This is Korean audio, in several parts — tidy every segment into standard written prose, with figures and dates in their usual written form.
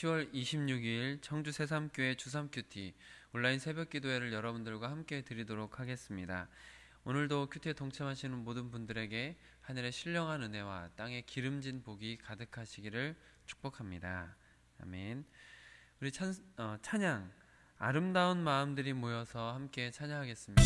10월 26일 청주 새삼교회 주삼큐티 온라인 새벽 기도회를 여러분들과 함께 드리도록 하겠습니다. 오늘도 큐티에 동참하시는 모든 분들에게 하늘의 신령한 은혜와 땅의 기름진 복이 가득하시기를 축복합니다. 아멘. 우리 찬양 아름다운 마음들이 모여서 함께 찬양하겠습니다.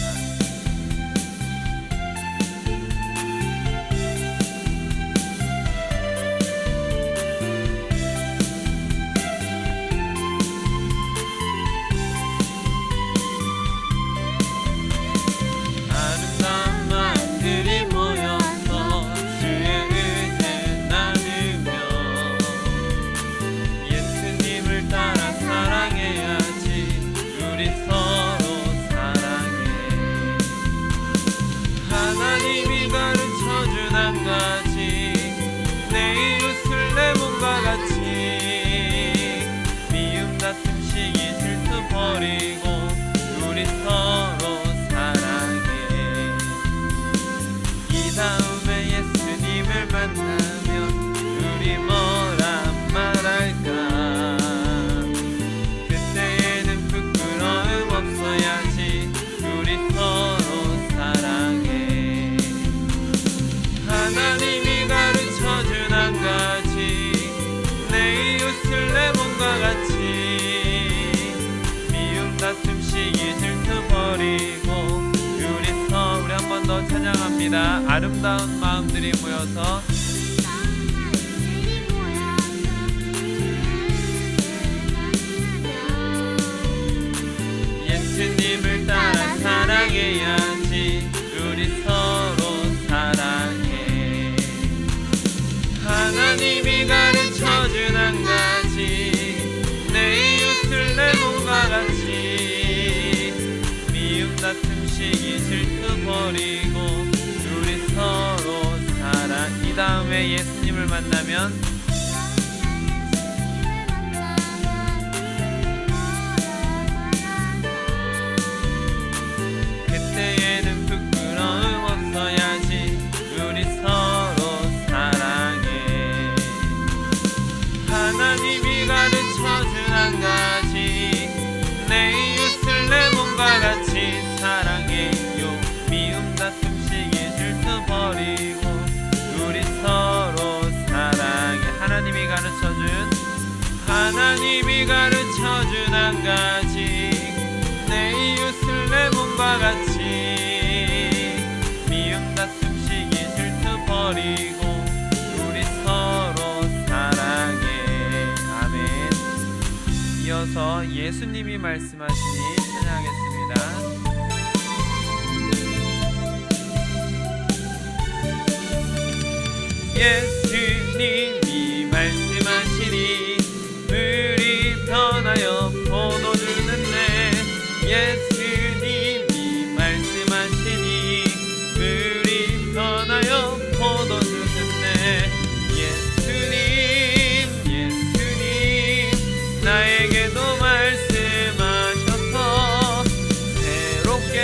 찬양합니다. 아름다운 마음들이 모여서 예수님을 따라 사랑해야지. 우리 서로 사랑해. 하나님이 가르쳐준 한 가지, 내 이웃을 내 몸과 같이. 미움 다툼 시기 질투 버리고 우리 서로 사랑. 이 다음에 예수님을 만나면 그때에는 부끄러움 없어야지. 우리 서로 사랑해. 하나님이 가르쳐준 한 가지, 내 이웃을 내 몸과 같이 사랑해요. 미움 다툼 시기 질투 버리고 우리 서로 사랑해. 하나님이 가르쳐준 한 가지, 내 이웃을 내 몸과 같이. 미움 다툼 시기 질투 버리고 우리 서로 사랑해. 아멘. 이어서 예수님이 말씀하시니 찬양하겠습니다. 예수님이 말씀하시니 물이 변하여 포도주 듣네. 예수님이 말씀하시니 물이 변하여 포도주 듣네. 예수님 나에게도 말씀하셔서 새롭게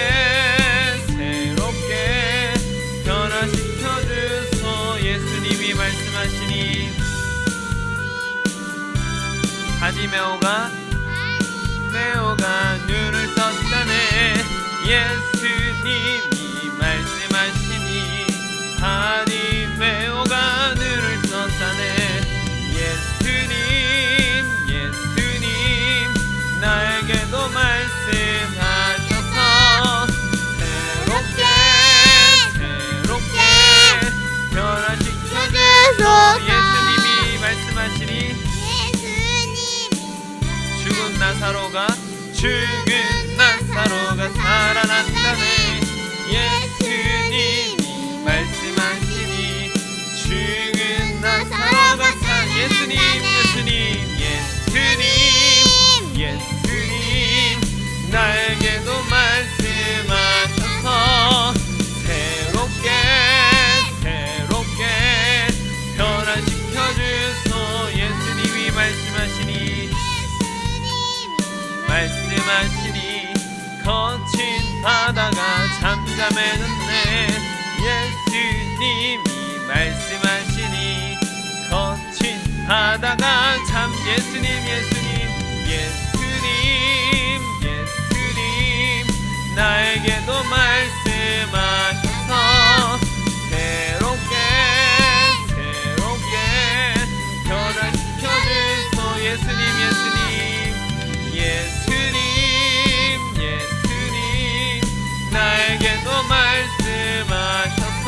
변화시켜 주소. 예수님이 말씀하시니 바디메오가 눈을 떴다네. 예수님이 말씀하시니 바디메오가 눈을 떴다네. 예수님 나에게도 말씀하셔서 새롭게 변화시켜 주소. 예수님이 말씀하시니 죽은 나사로가 살아났다네. 예수님이 말씀하시니 죽은 나사로가 예수님 나에게도 말씀하셔서 새롭게 변화시켜 주소. 예수님이 말씀하시니 거친 바다가 잠잠해졌네. 예수님이 말씀하시니 거친 바다가 잠잠해졌네. 예수님 나에게도 말씀하셔서 새롭게 변화시켜 주소. 예수님 나에게도 말씀하셔서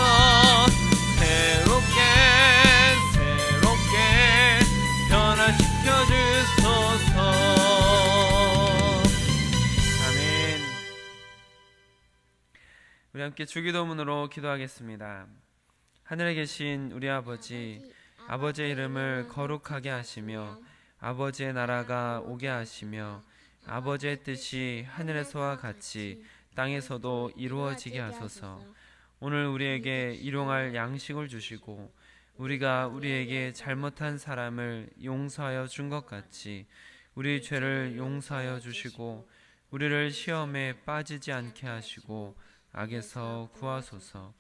새롭게 변화시켜 주소서. 아멘. 우리 함께 주기도문으로 기도하겠습니다. 하늘에 계신 우리 아버지의 이름을 거룩하게 하시며 아버지의 나라가 오게 하시며 아버지의 뜻이 하늘에서와 같이 땅에서도 이루어지게 하소서. 오늘 우리에게 일용할 양식을 주시고 우리가 우리에게 잘못한 사람을 용서하여 준 것 같이 우리 죄를 용서하여 주시고 우리를 시험에 빠지지 않게 하시고 악에서 구하소서.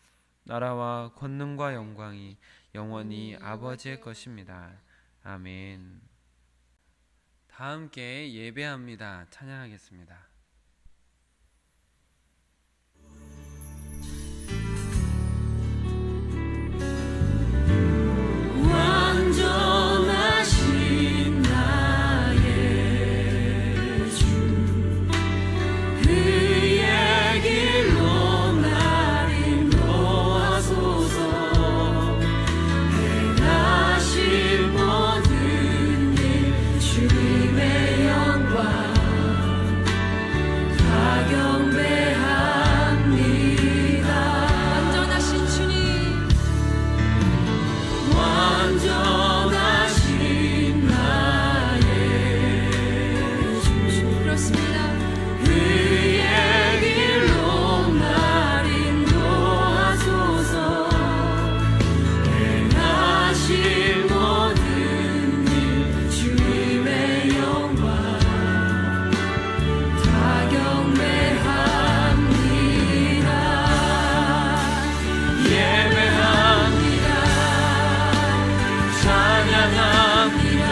나라와 권능과 영광이 영원히 아버지의 것입니다. 아멘. 다 함께 예배합니다. 찬양하겠습니다. 완전하신 나의 주 그의 길로 날 인도하소서. 행하실 모든 일 주님의 영광 다 경배합니다. 완전하신 주님 완전하신 나의 주 그렇습니다. 그의 길로 날 인도하소서. 행하실 모든 일 주님의 영광 다 경배합니다. 예배합니다. 찬양합니다.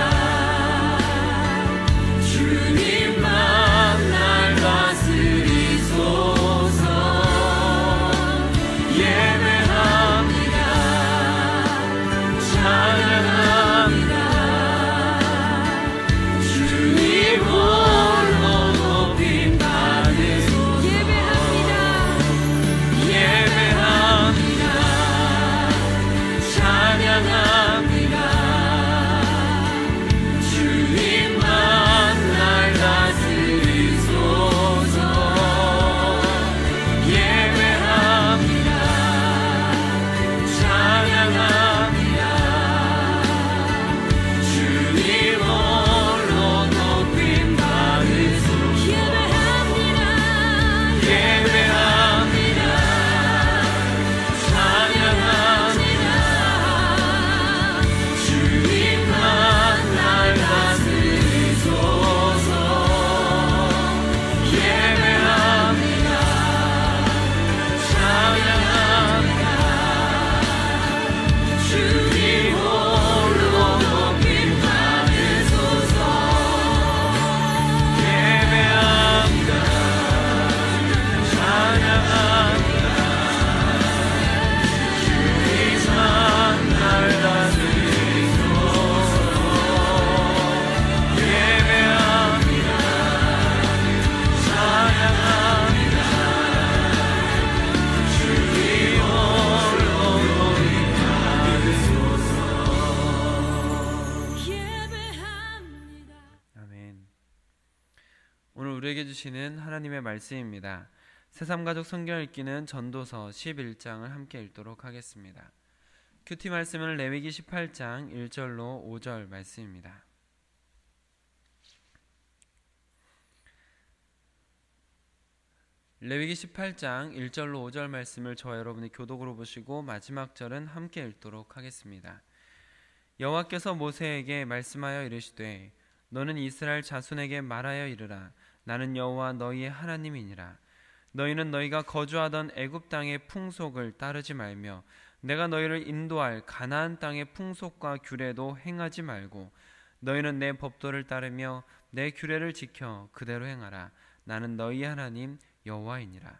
주님만 날 다스리소서. 예배합니다. 찬양합니다. 주님 홀로 높임 받으소서. 예배합니다. 찬양합니다. 주님만 날 다스리소서. 예배합니다. 찬양합니다. 주님 홀로 높임 받으소서. 예배합니다. 찬양합니다. 주님만 날 다스리소서. 예배합니다. 찬양합니다. 주님 홀로 높임 받으소서. 예배합니다. 찬양합니다. 주님만 날 다스리소서. 예배합니다. 찬양합니다. 주님 홀로 높임 받으소서. 예배합니다. 아멘. 오늘 우리에게 주시는 하나님의 말씀입니다. 새삼가족 성경 읽기는 전도서 11장을 함께 읽도록 하겠습니다. 큐티 말씀은 레위기 18장 1절로 5절 말씀입니다. 레위기 18장 1절로 5절 말씀을 저와 여러분이 교독으로 보시고 마지막 절은 함께 읽도록 하겠습니다. 여호와께서 모세에게 말씀하여 이르시되 너는 이스라엘 자손에게 말하여 이르라. 나는 여호와 너희의 하나님이니라. 너희는 너희가 거주하던 애굽 땅의 풍속을 따르지 말며 내가 너희를 인도할 가나안 땅의 풍속과 규례도 행하지 말고 너희는 내 법도를 따르며 내 규례를 지켜 그대로 행하라. 나는 너희 하나님 여호와이니라.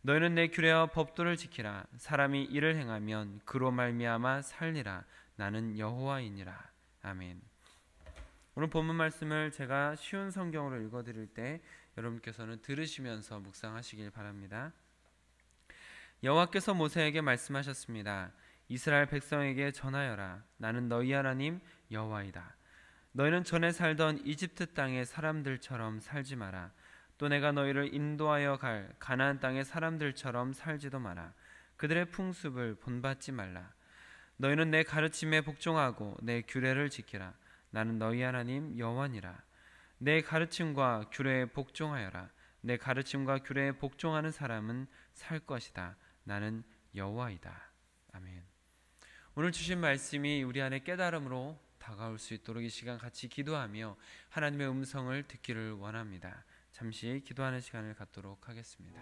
너희는 내 규례와 법도를 지키라. 사람이 이를 행하면 그로 말미암아 살리라. 나는 여호와이니라. 아멘. 오늘 본문 말씀을 제가 쉬운 성경으로 읽어드릴 때 여러분께서는 들으시면서 묵상하시길 바랍니다. 여호와께서 모세에게 말씀하셨습니다. 이스라엘 백성에게 전하여라. 나는 너희 하나님 여호와이다. 너희는 전에 살던 이집트 땅의 사람들처럼 살지 마라. 또 내가 너희를 인도하여 갈 가나안 땅의 사람들처럼 살지도 마라. 그들의 풍습을 본받지 말라. 너희는 내 가르침에 복종하고 내 규례를 지키라. 나는 너희 하나님 여호와니라. 내 가르침과 규례에 복종하여라. 내 가르침과 규례에 복종하는 사람은 살 것이다. 나는 여호와이다. 아멘. 오늘 주신 말씀이 우리 안에 깨달음으로 다가올 수 있도록 이 시간 같이 기도하며 하나님의 음성을 듣기를 원합니다. 잠시 기도하는 시간을 갖도록 하겠습니다.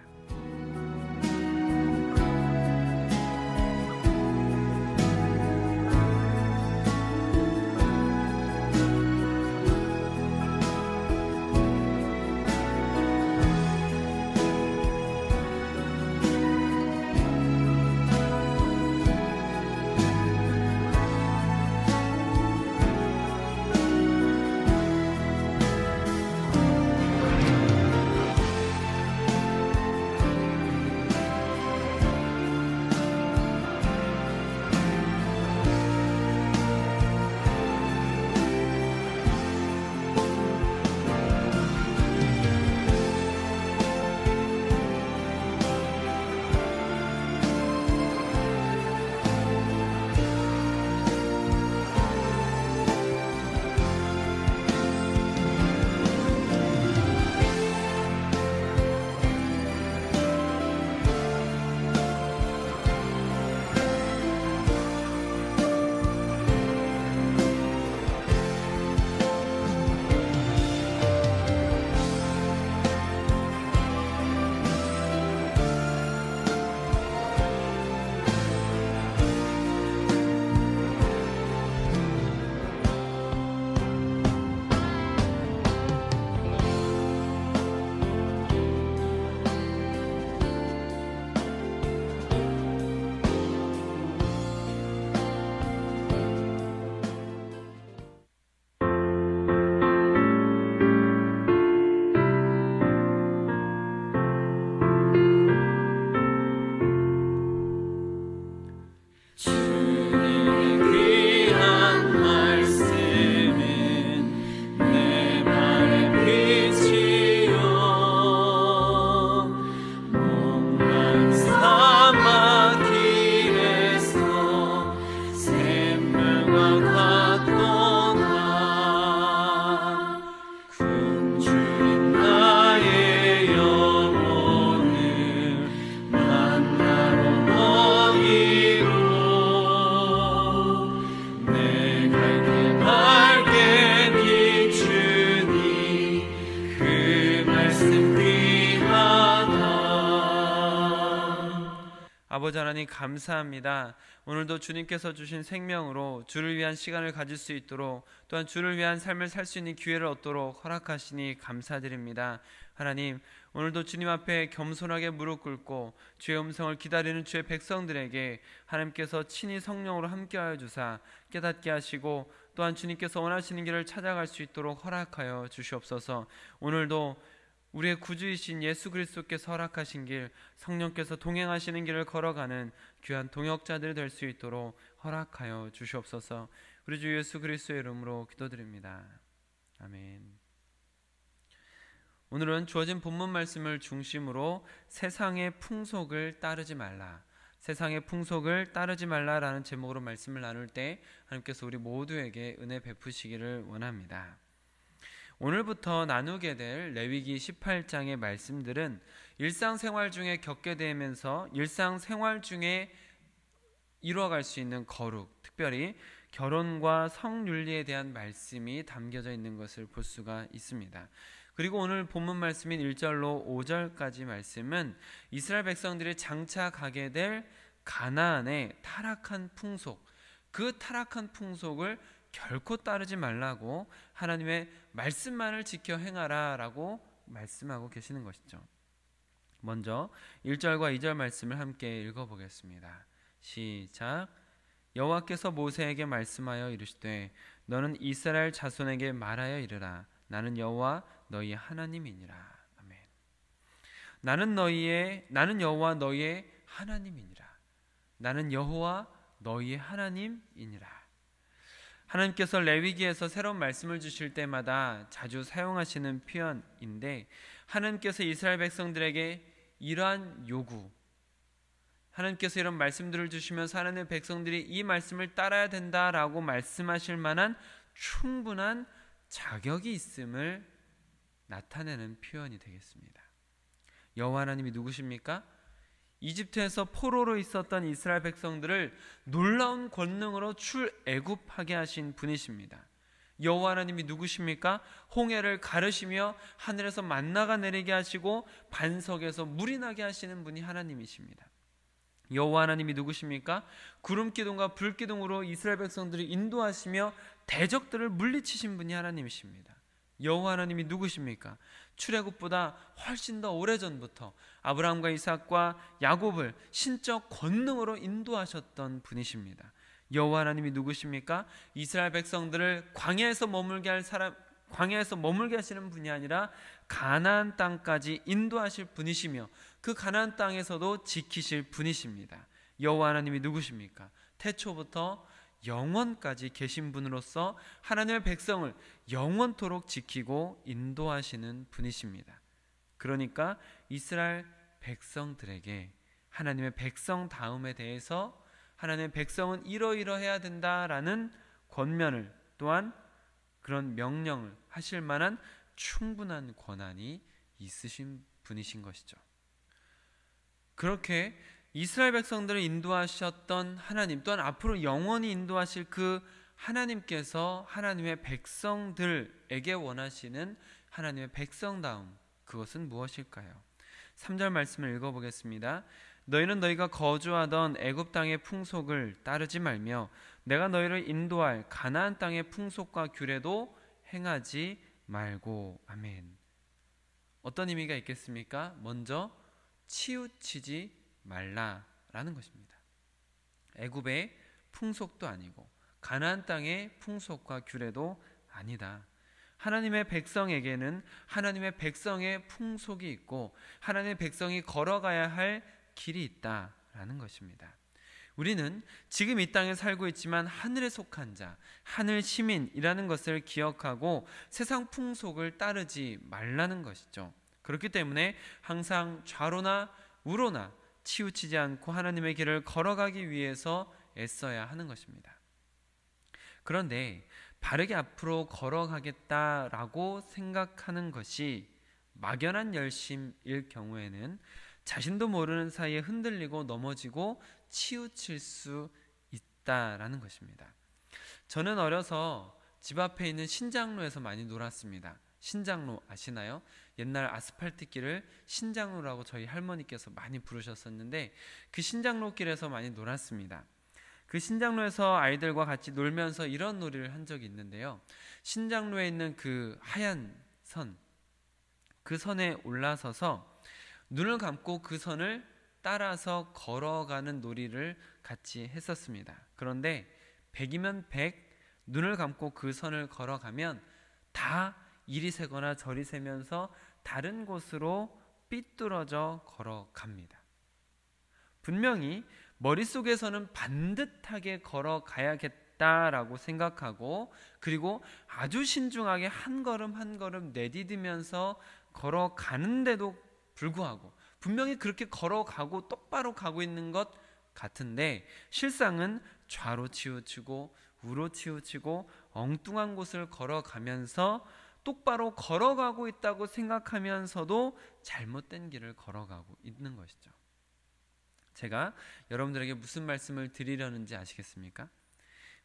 아버지 하나님 감사합니다. 오늘도 주님께서 주신 생명으로 주를 위한 시간을 가질 수 있도록 또한 주를 위한 삶을 살 수 있는 기회를 얻도록 허락하시니 감사드립니다. 하나님, 오늘도 주님 앞에 겸손하게 무릎 꿇고 주의 음성을 기다리는 주의 백성들에게 하나님께서 친히 성령으로 함께하여 주사 깨닫게 하시고 또한 주님께서 원하시는 길을 찾아갈 수 있도록 허락하여 주시옵소서. 오늘도 우리의 구주이신 예수 그리스도께서 허락하신 길, 성령께서 동행하시는 길을 걸어가는 귀한 동역자들이 될 수 있도록 허락하여 주시옵소서. 우리 주 예수 그리스도의 이름으로 기도드립니다. 아멘. 오늘은 주어진 본문 말씀을 중심으로 세상의 풍속을 따르지 말라, 세상의 풍속을 따르지 말라라는 제목으로 말씀을 나눌 때 하나님께서 우리 모두에게 은혜 베푸시기를 원합니다. 오늘부터 나누게 될 레위기 18장의 말씀들은 일상생활 중에 겪게 되면서 일상생활 중에 이루어갈 수 있는 거룩, 특별히 결혼과 성윤리에 대한 말씀이 담겨져 있는 것을 볼 수가 있습니다. 그리고 오늘 본문 말씀인 1절로 5절까지 말씀은 이스라엘 백성들이 장차 가게 될 가나안의 타락한 풍속, 그 타락한 풍속을 결코 따르지 말라고 하나님의 말씀만을 지켜 행하라 라고 말씀하고 계시는 것이죠. 먼저 1절과 2절 말씀을 함께 읽어보겠습니다. 시작. 여호와께서 모세에게 말씀하여 이르시되 너는 이스라엘 자손에게 말하여 이르라. 나는 여호와 너희 하나님이니라. 아멘. 나는 여호와 너희의 하나님이니라. 나는 여호와 너희의 하나님이니라. 하나님께서 레위기에서 새로운 말씀을 주실 때마다 자주 사용하시는 표현인데, 하나님께서 이스라엘 백성들에게 이러한 요구, 하나님께서 이런 말씀들을 주시면서 하나님의 백성들이 이 말씀을 따라야 된다라고 말씀하실 만한 충분한 자격이 있음을 나타내는 표현이 되겠습니다. 여호와 하나님이 누구십니까? 이집트에서 포로로 있었던 이스라엘 백성들을 놀라운 권능으로 출애굽하게 하신 분이십니다. 여호와 하나님이 누구십니까? 홍해를 가르시며 하늘에서 만나가 내리게 하시고 반석에서 물이 나게 하시는 분이 하나님이십니다. 여호와 하나님이 누구십니까? 구름 기둥과 불 기둥으로 이스라엘 백성들을 인도하시며 대적들을 물리치신 분이 하나님이십니다. 여호와 하나님이 누구십니까? 출애굽보다 훨씬 더 오래전부터 아브라함과 이삭과 야곱을 신적 권능으로 인도하셨던 분이십니다. 여호와 하나님이 누구십니까? 이스라엘 백성들을 광야에서 머물게 하시는 분이 아니라 가나안 땅까지 인도하실 분이시며 그 가나안 땅에서도 지키실 분이십니다. 여호와 하나님이 누구십니까? 태초부터 영원까지 계신 분으로서 하나님의 백성을 영원토록 지키고 인도하시는 분이십니다. 그러니까 이스라엘 백성들에게 하나님의 백성다움에 대해서 하나님의 백성은 이러이러해야 된다라는 권면을, 또한 그런 명령을 하실 만한 충분한 권한이 있으신 분이신 것이죠. 그렇게 이스라엘 백성들을 인도하셨던 하나님, 또한 앞으로 영원히 인도하실 그 하나님께서 하나님의 백성들에게 원하시는 하나님의 백성다움, 그것은 무엇일까요? 3절 말씀을 읽어보겠습니다. 너희는 너희가 거주하던 애굽 땅의 풍속을 따르지 말며 내가 너희를 인도할 가나안 땅의 풍속과 규례도 행하지 말고. 아멘. 어떤 의미가 있겠습니까? 먼저 치우치지 말라라는 것입니다. 애굽의 풍속도 아니고 가나안 땅의 풍속과 규례도 아니다. 하나님의 백성에게는 하나님의 백성의 풍속이 있고 하나님의 백성이 걸어가야 할 길이 있다라는 것입니다. 우리는 지금 이 땅에 살고 있지만 하늘에 속한 자, 하늘 시민이라는 것을 기억하고 세상 풍속을 따르지 말라는 것이죠. 그렇기 때문에 항상 좌로나 우로나 치우치지 않고 하나님의 길을 걸어가기 위해서 애써야 하는 것입니다. 그런데 바르게 앞으로 걸어가겠다라고 생각하는 것이 막연한 열심일 경우에는 자신도 모르는 사이에 흔들리고 넘어지고 치우칠 수 있다라는 것입니다. 저는 어려서 집 앞에 있는 신장로에서 많이 놀았습니다. 신장로 아시나요? 옛날 아스팔트 길을 신장로라고 저희 할머니께서 많이 부르셨었는데 그 신장로 길에서 많이 놀았습니다. 그 신장로에서 아이들과 같이 놀면서 이런 놀이를 한 적이 있는데요. 신장로에 있는 그 하얀 선, 그 선에 올라서서 눈을 감고 그 선을 따라서 걸어가는 놀이를 같이 했었습니다. 그런데 100이면 100, 눈을 감고 그 선을 걸어가면 다 이리 새거나 저리 새면서 다른 곳으로 삐뚤어져 걸어갑니다. 분명히 머릿속에서는 반듯하게 걸어가야겠다라고 생각하고 그리고 아주 신중하게 한 걸음 한 걸음 내디디면서 걸어가는데도 불구하고 분명히 그렇게 걸어가고 똑바로 가고 있는 것 같은데 실상은 좌로 치우치고 우로 치우치고 엉뚱한 곳을 걸어가면서 똑바로 걸어가고 있다고 생각하면서도 잘못된 길을 걸어가고 있는 것이죠. 제가 여러분들에게 무슨 말씀을 드리려는지 아시겠습니까?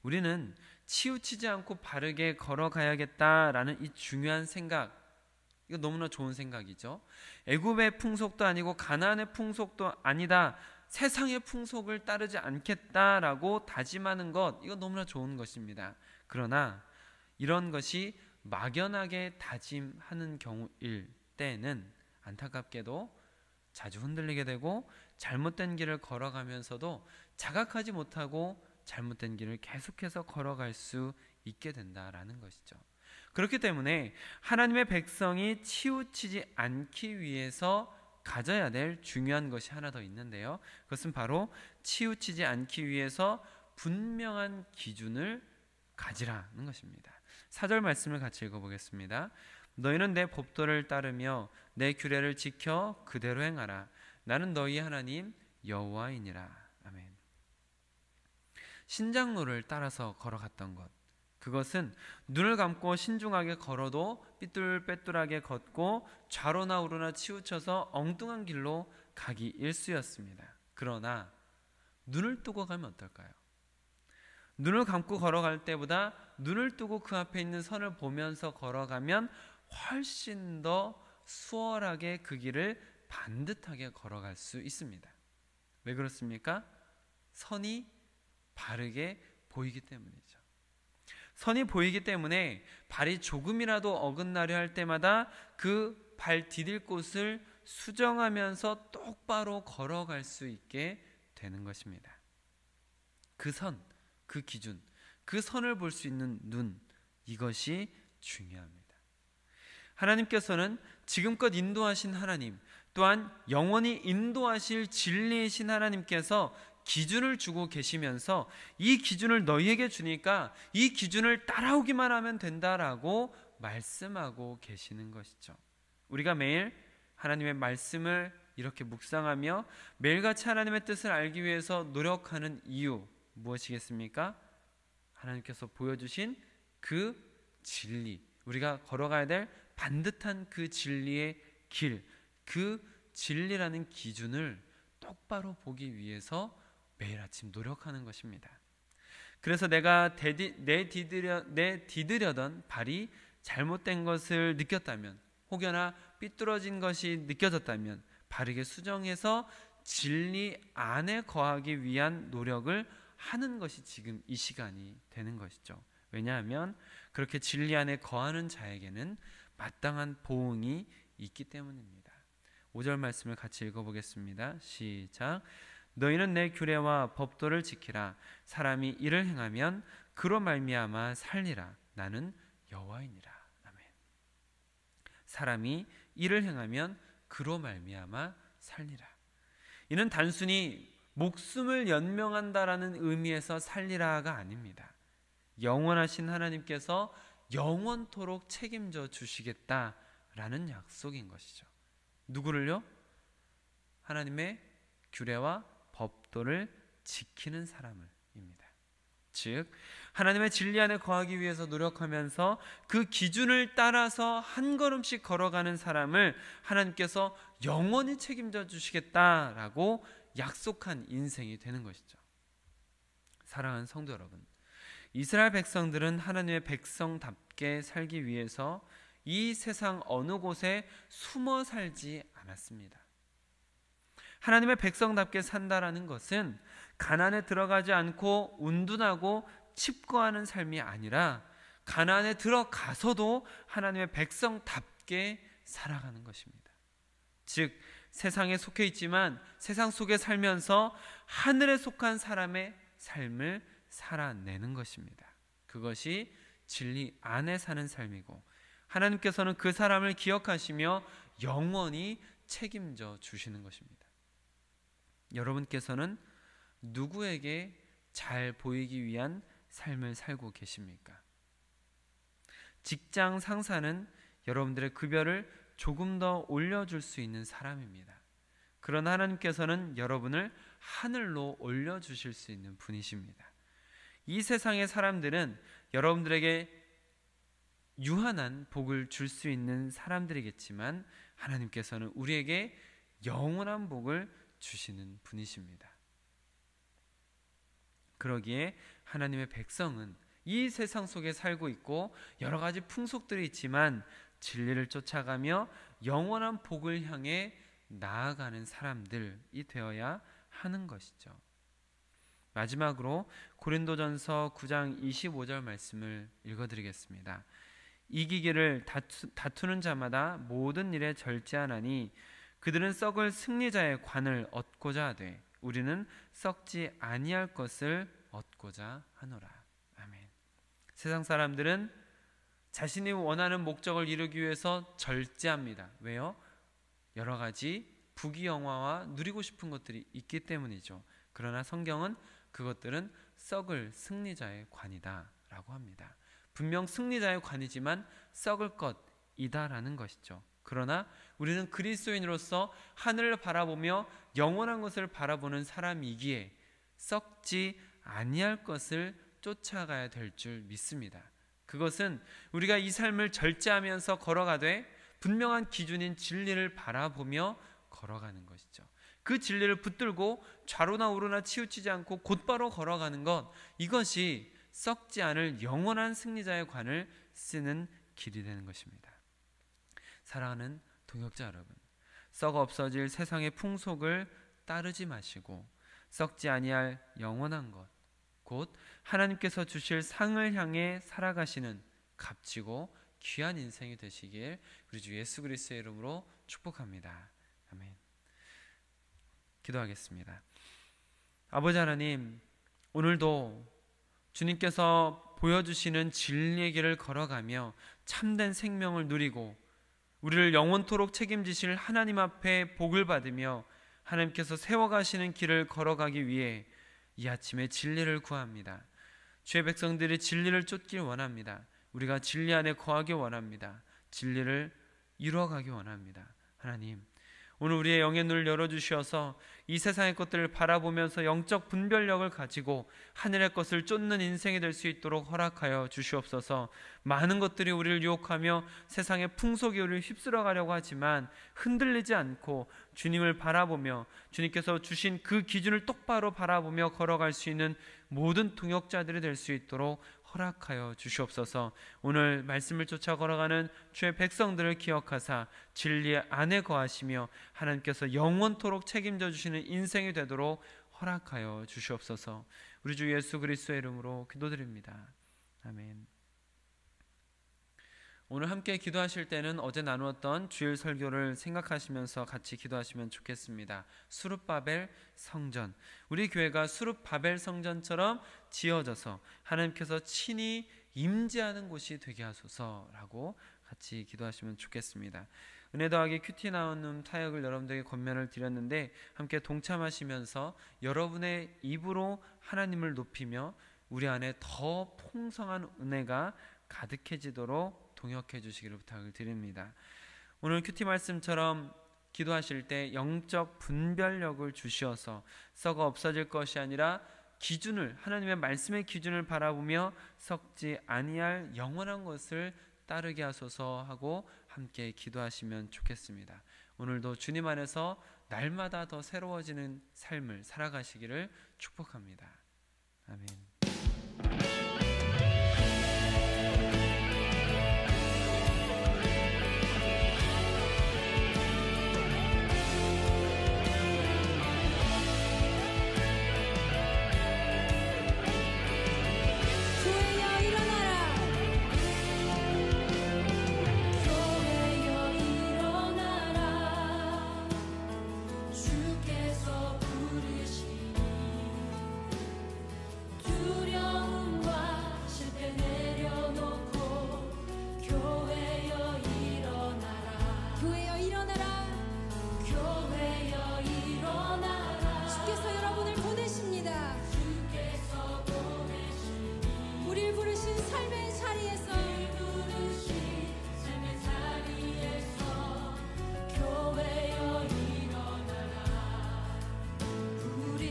우리는 치우치지 않고 바르게 걸어가야겠다라는 이 중요한 생각, 이거 너무나 좋은 생각이죠. 애굽의 풍속도 아니고 가나안의 풍속도 아니다, 세상의 풍속을 따르지 않겠다라고 다짐하는 것, 이거 너무나 좋은 것입니다. 그러나 이런 것이 막연하게 다짐하는 경우일 때는 안타깝게도 자주 흔들리게 되고 잘못된 길을 걸어가면서도 자각하지 못하고 잘못된 길을 계속해서 걸어갈 수 있게 된다라는 것이죠. 그렇기 때문에 하나님의 백성이 치우치지 않기 위해서 가져야 될 중요한 것이 하나 더 있는데요. 그것은 바로 치우치지 않기 위해서 분명한 기준을 가지라는 것입니다. 4절 말씀을 같이 읽어보겠습니다. 너희는 내 법도를 따르며 내 규례를 지켜 그대로 행하라. 나는 너희 하나님 여호와이니라. 아멘. 신장로를 따라서 걸어갔던 것, 그것은 눈을 감고 신중하게 걸어도 삐뚤빼뚤하게 걷고 좌로나 우로나 치우쳐서 엉뚱한 길로 가기 일쑤였습니다. 그러나 눈을 뜨고 가면 어떨까요? 눈을 감고 걸어갈 때보다 눈을 뜨고 그 앞에 있는 선을 보면서 걸어가면 훨씬 더 수월하게 그 길을 반듯하게 걸어갈 수 있습니다. 왜 그렇습니까? 선이 바르게 보이기 때문이죠. 선이 보이기 때문에 발이 조금이라도 어긋나려 할 때마다 그 발 디딜 곳을 수정하면서 똑바로 걸어갈 수 있게 되는 것입니다. 그 선, 그 기준, 그 선을 볼 수 있는 눈, 이것이 중요합니다. 하나님께서는 지금껏 인도하신 하나님, 또한 영원히 인도하실 진리이신 하나님께서 기준을 주고 계시면서 이 기준을 너희에게 주니까 이 기준을 따라오기만 하면 된다라고 말씀하고 계시는 것이죠. 우리가 매일 하나님의 말씀을 이렇게 묵상하며 매일같이 하나님의 뜻을 알기 위해서 노력하는 이유 무엇이겠습니까? 하나님께서 보여주신 그 진리, 우리가 걸어가야 될 반듯한 그 진리의 길, 그 진리라는 기준을 똑바로 보기 위해서 매일 아침 노력하는 것입니다. 그래서 내가 디디려던 발이 잘못된 것을 느꼈다면, 혹여나 삐뚤어진 것이 느껴졌다면 바르게 수정해서 진리 안에 거하기 위한 노력을 하는 것이 지금 이 시간이 되는 것이죠. 왜냐하면 그렇게 진리 안에 거하는 자에게는 마땅한 보응이 있기 때문입니다. 5절 말씀을 같이 읽어보겠습니다. 시작. 너희는 내 규례와 법도를 지키라. 사람이 이를 행하면 그로 말미암아 살리라. 나는 여호와이니라. 아멘. 사람이 이를 행하면 그로 말미암아 살리라. 이는 단순히 목숨을 연명한다라는 의미에서 살리라가 아닙니다. 영원하신 하나님께서 영원토록 책임져 주시겠다라는 약속인 것이죠. 누구를요? 하나님의 규례와 법도를 지키는 사람을입니다. 즉 하나님의 진리 안에 거하기 위해서 노력하면서 그 기준을 따라서 한 걸음씩 걸어가는 사람을 하나님께서 영원히 책임져 주시겠다라고 약속한 인생이 되는 것이죠. 사랑하는 성도 여러분, 이스라엘 백성들은 하나님의 백성답게 살기 위해서 이 세상 어느 곳에 숨어 살지 않았습니다. 하나님의 백성답게 산다라는 것은 가나안에 들어가지 않고 운둔하고 칩거하는 삶이 아니라 가나안에 들어가서도 하나님의 백성답게 살아가는 것입니다. 즉 세상에 속해 있지만 세상 속에 살면서 하늘에 속한 사람의 삶을 살아내는 것입니다. 그것이 진리 안에 사는 삶이고 하나님께서는 그 사람을 기억하시며 영원히 책임져 주시는 것입니다. 여러분께서는 누구에게 잘 보이기 위한 삶을 살고 계십니까? 직장 상사는 여러분들의 급여를 조금 더 올려줄 수 있는 사람입니다. 그러나 하나님께서는 여러분을 하늘로 올려주실 수 있는 분이십니다. 이 세상의 사람들은 여러분들에게 유한한 복을 줄 수 있는 사람들이겠지만 하나님께서는 우리에게 영원한 복을 주시는 분이십니다. 그러기에 하나님의 백성은 이 세상 속에 살고 있고 여러 가지 풍속들이 있지만 진리를 쫓아가며 영원한 복을 향해 나아가는 사람들이 되어야 하는 것이죠. 마지막으로 고린도전서 9장 25절 말씀을 읽어드리겠습니다. 이기기를 다투는 자마다 모든 일에 절제하나니 그들은 썩을 승리자의 관을 얻고자 하되 우리는 썩지 아니할 것을 얻고자 하노라. 아멘. 세상 사람들은 자신이 원하는 목적을 이루기 위해서 절제합니다. 왜요? 여러 가지 부귀영화와 누리고 싶은 것들이 있기 때문이죠. 그러나 성경은 그것들은 썩을 승리자의 관이다 라고 합니다. 분명 승리자의 관이지만 썩을 것이다라는 것이죠. 그러나 우리는 그리스도인으로서 하늘을 바라보며 영원한 것을 바라보는 사람이기에 썩지 아니할 것을 쫓아가야 될 줄 믿습니다. 그것은 우리가 이 삶을 절제하면서 걸어가되 분명한 기준인 진리를 바라보며 걸어가는 것이죠. 그 진리를 붙들고 좌로나 우로나 치우치지 않고 곧바로 걸어가는 것, 이것이 썩지 않을 영원한 승리자의 관을 쓰는 길이 되는 것입니다. 사랑하는 동역자 여러분, 썩어 없어질 세상의 풍속을 따르지 마시고 썩지 아니할 영원한 것, 곧 하나님께서 주실 상을 향해 살아가시는 값지고 귀한 인생이 되시길 우리 주 예수 그리스도의 이름으로 축복합니다. 아멘. 기도하겠습니다. 아버지 하나님, 오늘도 주님께서 보여주시는 진리의 길을 걸어가며 참된 생명을 누리고 우리를 영원토록 책임지실 하나님 앞에 복을 받으며 하나님께서 세워가시는 길을 걸어가기 위해 이 아침에 진리를 구합니다. 주의 백성들이 진리를 쫓길 원합니다. 우리가 진리 안에 거하기 원합니다. 진리를 이루어가기 원합니다. 하나님, 오늘 우리의 영의 눈을 열어주셔서 이 세상의 것들을 바라보면서 영적 분별력을 가지고 하늘의 것을 쫓는 인생이 될 수 있도록 허락하여 주시옵소서. 많은 것들이 우리를 유혹하며 세상의 풍속이 우리를 휩쓸어 가려고 하지만 흔들리지 않고 주님을 바라보며 주님께서 주신 그 기준을 똑바로 바라보며 걸어갈 수 있는 모든 동역자들이 될 수 있도록 허락하여 주시옵소서. 오늘 말씀을 쫓아 걸어가는 주의 백성들을 기억하사 진리 안에 거하시며 하나님께서 영원토록 책임져 주시는 인생이 되도록 허락하여 주시옵소서. 우리 주 예수 그리스도의 이름으로 기도드립니다. 아멘. 오늘 함께 기도하실 때는 어제 나누었던 주일 설교를 생각하시면서 같이 기도하시면 좋겠습니다. 수룹바벨 성전, 우리 교회가 수룹바벨 성전처럼 지어져서 하나님께서 친히 임재하는 곳이 되게 하소서라고 같이 기도하시면 좋겠습니다. 은혜 더하기 큐티 나눔 타역을 여러분들에게 권면을 드렸는데 함께 동참하시면서 여러분의 입으로 하나님을 높이며 우리 안에 더 풍성한 은혜가 가득해지도록 동역해 주시기를 부탁을 드립니다. 오늘 큐티 말씀처럼 기도하실 때 영적 분별력을 주시어서 썩어 없어질 것이 아니라 기준을, 하나님의 말씀의 기준을 바라보며 썩지 아니할 영원한 것을 따르게 하소서 하고 함께 기도하시면 좋겠습니다. 오늘도 주님 안에서 날마다 더 새로워지는 삶을 살아가시기를 축복합니다. 아멘. 우리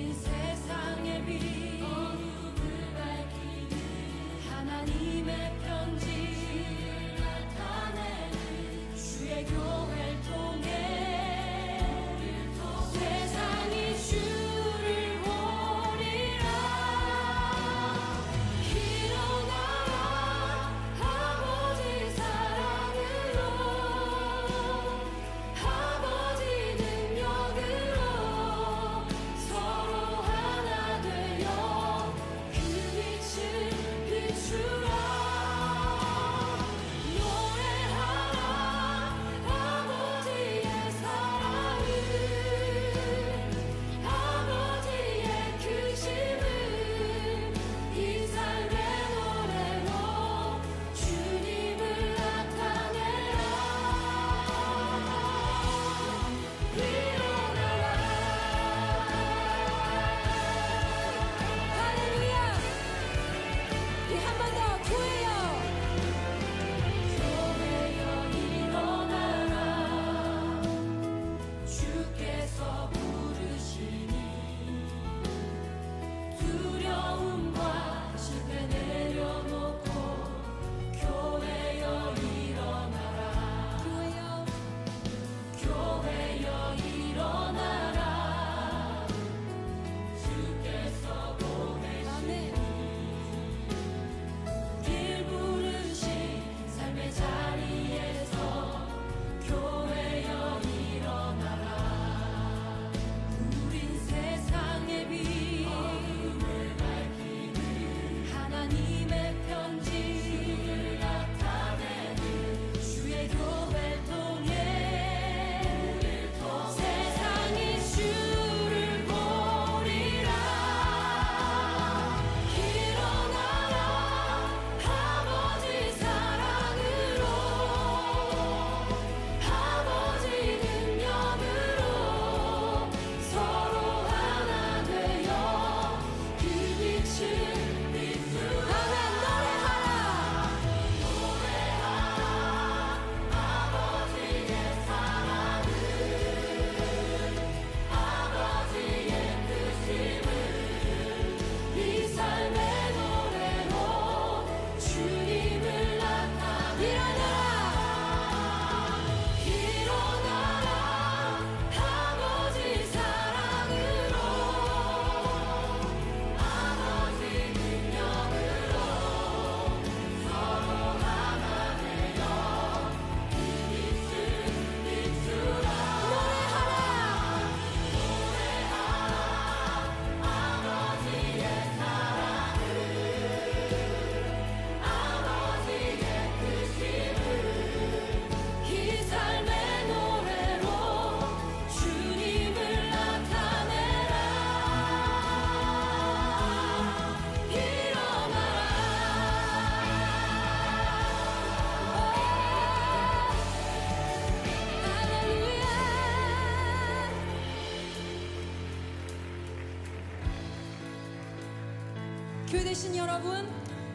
교회 되신 여러분,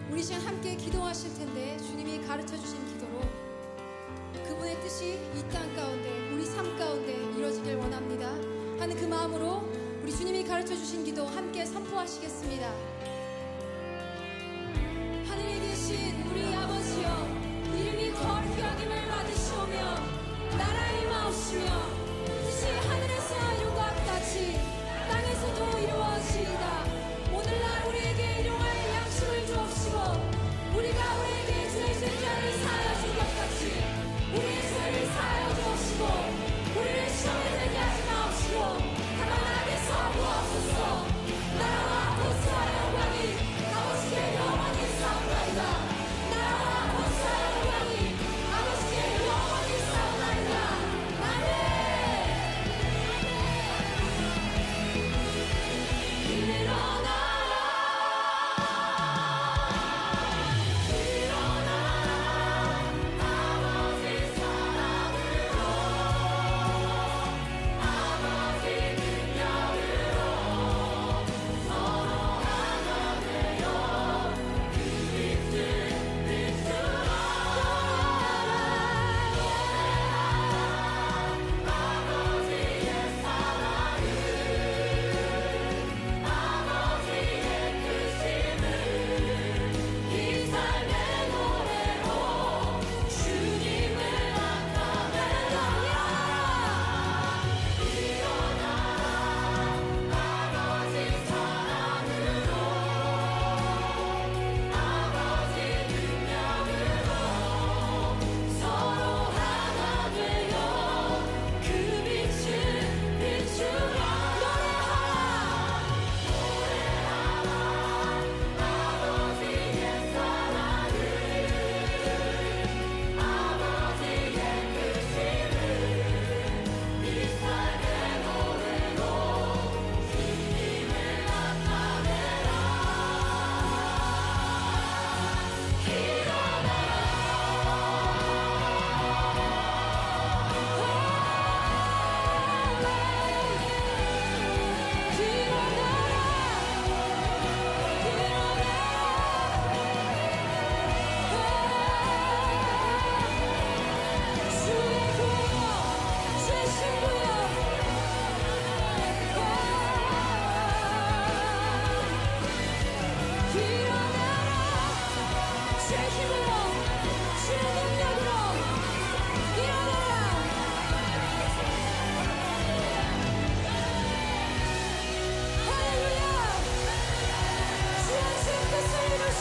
우리 시간 함께 기도하실 텐데 주님이 가르쳐 주신 기도로 그분의 뜻이 이 땅 가운데 우리 삶 가운데 이루어지길 원합니다 하는 그 마음으로 우리 주님이 가르쳐 주신 기도 함께 선포하시겠습니다. 하늘에 계신 우리 아버지여, 이름이 거룩히 여김을 받으시오며 나라의 임하옵시며 뜻이 하늘에서 이룬 것 같이 땅에서도 이루어지이다. 오늘날 우리에게 일용할 양식을 주옵시고 우리가 우리에게 죄진 자를 사하여 준 것 같이 우리의 죄를 사하여 주옵시고 우리를 시험에 들게 하지 마옵시고 다만 악에서 구하옵소서. 나라와 권세와 영광이 아버지께 영원히 싸우나이다. 나라와 권세와 영광이 아버지께 영원히 싸우나이다. 아멘.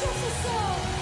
주옵소서.